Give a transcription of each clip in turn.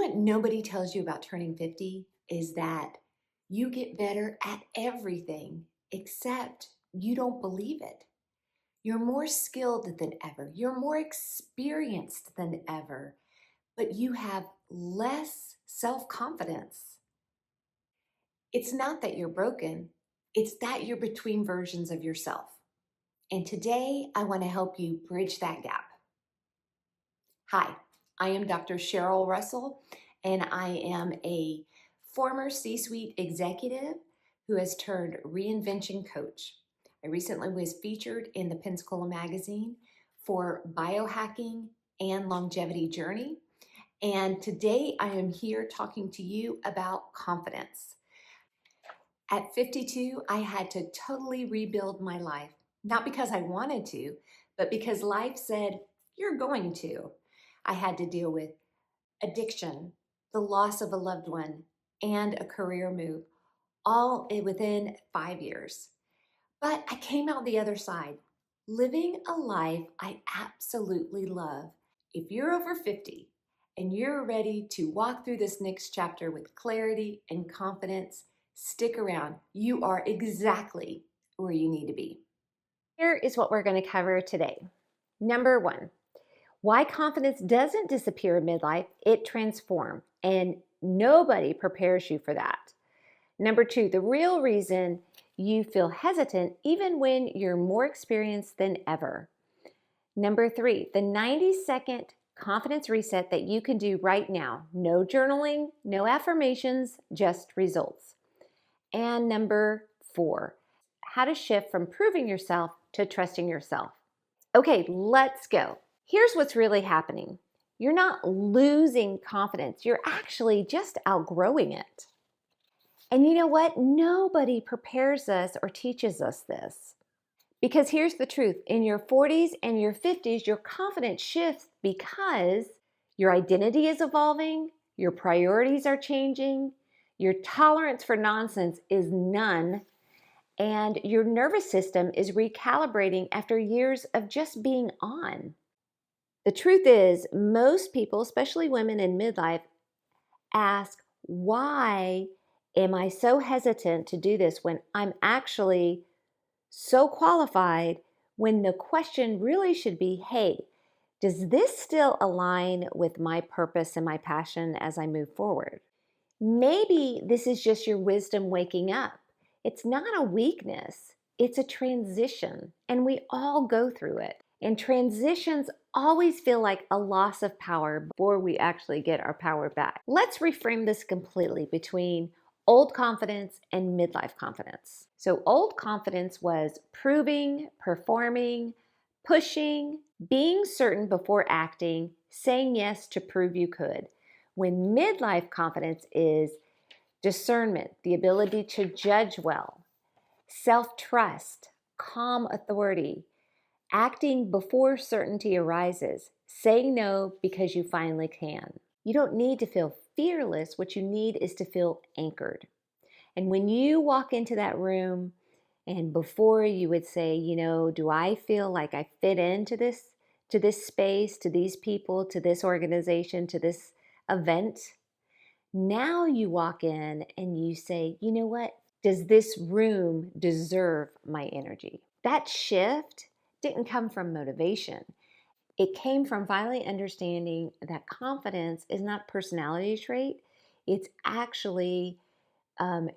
what nobody tells you about turning 50 is that you get better at everything except you don't believe it. You're more skilled than ever. You're more experienced than ever, but you have less self-confidence. It's not that you're broken, it's that you're between versions of yourself. And today I want to help you bridge that gap. Hi, I am Dr. Cheryl Russell, and I am a former C-suite executive who has turned reinvention coach. I recently was featured in the Pensacola magazine for biohacking and longevity journey. And today I am here talking to you about confidence. At 52, I had to totally rebuild my life, not because I wanted to, but because life said, you're going to. I had to deal with addiction, the loss of a loved one, and a career move, all within 5 years. But I came out the other side, living a life I absolutely love. If you're over 50 and you're ready to walk through this next chapter with clarity and confidence, stick around. You are exactly where you need to be. Here is what we're going to cover today. Number one, why confidence doesn't disappear in midlife, it transforms, and nobody prepares you for that. Number two, the real reason you feel hesitant even when you're more experienced than ever. Number three, the 90-second confidence reset that you can do right now. No journaling, no affirmations, just results. And number four, how to shift from proving yourself to trusting yourself. Okay, let's go. Here's what's really happening. You're not losing confidence. You're actually just outgrowing it. And you know what? Nobody prepares us or teaches us this. Because here's the truth. In your 40s and your 50s, your confidence shifts because your identity is evolving, your priorities are changing, your tolerance for nonsense is none, and your nervous system is recalibrating after years of just being on. The truth is, most people, especially women in midlife, ask, why am I so hesitant to do this when I'm actually so qualified? When the question really should be, hey, does this still align with my purpose and my passion as I move forward? Maybe this is just your wisdom waking up. It's not a weakness, it's a transition, and we all go through it. And transitions always feel like a loss of power before we actually get our power back. Let's reframe this completely between old confidence and midlife confidence. So old confidence was proving, performing, pushing, being certain before acting, saying yes to prove you could. When midlife confidence is discernment, the ability to judge well, self-trust, calm authority, acting before certainty arises, saying no because you finally can. You don't need to feel fearless. What you need is to feel anchored. And when you walk into that room, and before you would say, do I feel like I fit into this space, to these people, to this organization, to this event? Now you walk in and you say, you know what? Does this room deserve my energy? That shift didn't come from motivation. It came from finally understanding that confidence is not a personality trait. It's actually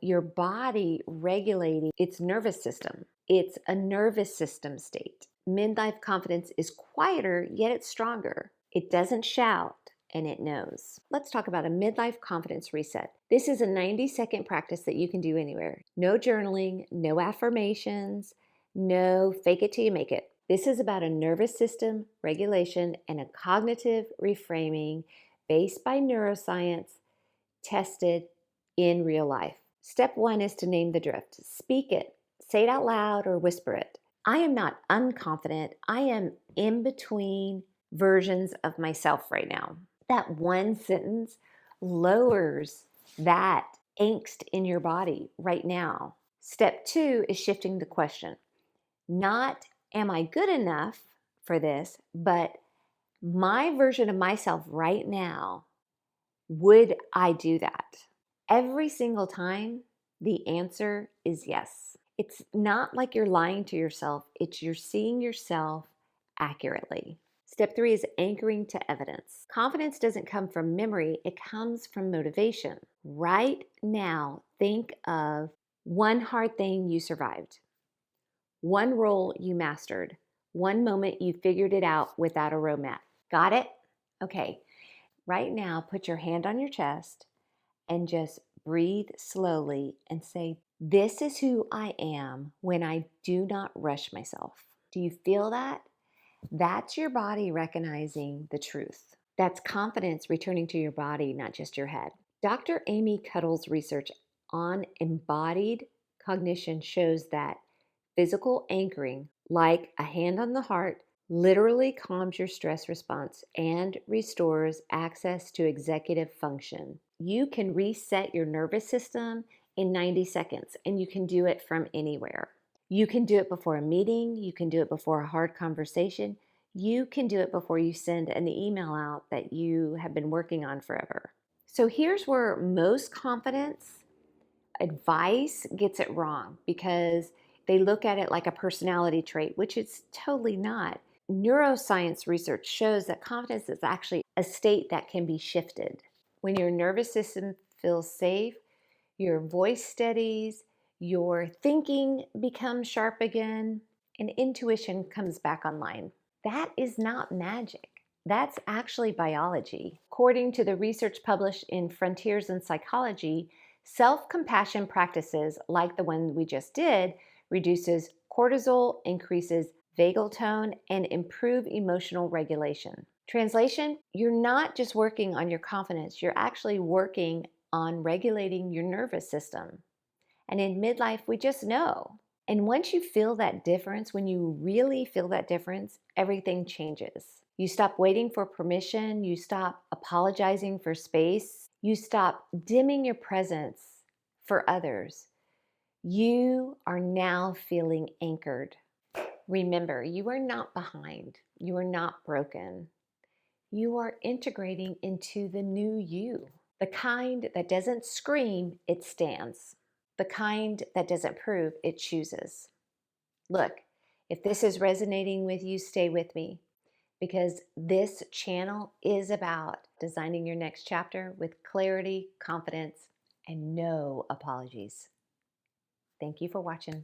your body regulating its nervous system. It's a nervous system state. Midlife confidence is quieter, yet it's stronger. It doesn't shout, and it knows. Let's talk about a midlife confidence reset. This is a 90-second practice that you can do anywhere. No journaling, no affirmations, no fake it till you make it. This is about a nervous system regulation and a cognitive reframing based by neuroscience, tested in real life. Step one is to name the drift. Speak it. Say it out loud or whisper it. I am not unconfident. I am in between versions of myself right now. That one sentence lowers that angst in your body right now. Step two is shifting the question. Not, am I good enough for this, but my version of myself right now Would I do that? Every single time, the answer is yes. It's not like you're lying to yourself, it's you're seeing yourself accurately. Step 3 is anchoring to evidence. Confidence doesn't come from memory, it comes from motivation. Right now, think of one hard thing you survived, one role you mastered, one moment you figured it out without a roadmap. Got it? Okay. Right now, put your hand on your chest and just breathe slowly and say, "This is who I am when I do not rush myself." Do you feel that? That's your body recognizing the truth. That's confidence returning to your body, not just your head. Dr. Amy Cuttle's research on embodied cognition shows that physical anchoring, like a hand on the heart, literally calms your stress response and restores access to executive function. You can reset your nervous system in 90 seconds, and you can do it from anywhere. You can do it before a meeting, you can do it before a hard conversation, you can do it before you send an email out that you have been working on forever. So here's where most confidence advice gets it wrong because they look at it like a personality trait, which it's totally not. Neuroscience research shows that confidence is actually a state that can be shifted. When your nervous system feels safe, your voice steadies, your thinking becomes sharp again, and intuition comes back online. That is not magic. That's actually biology. According to the research published in Frontiers in Psychology, self-compassion practices like the one we just did reduces cortisol, increases vagal tone, and improve emotional regulation. Translation, you're not just working on your confidence, you're actually working on regulating your nervous system. And in midlife, we just know. And once you feel that difference, when you really feel that difference, everything changes. You stop waiting for permission, you stop apologizing for space, you stop dimming your presence for others. You are now feeling anchored. Remember, you are not behind, you are not broken. You are integrating into the new you, the kind that doesn't scream, it stands. The kind that doesn't prove, it chooses. Look, if this is resonating with you, stay with me because this channel is about designing your next chapter with clarity, confidence, and no apologies. Thank you for watching.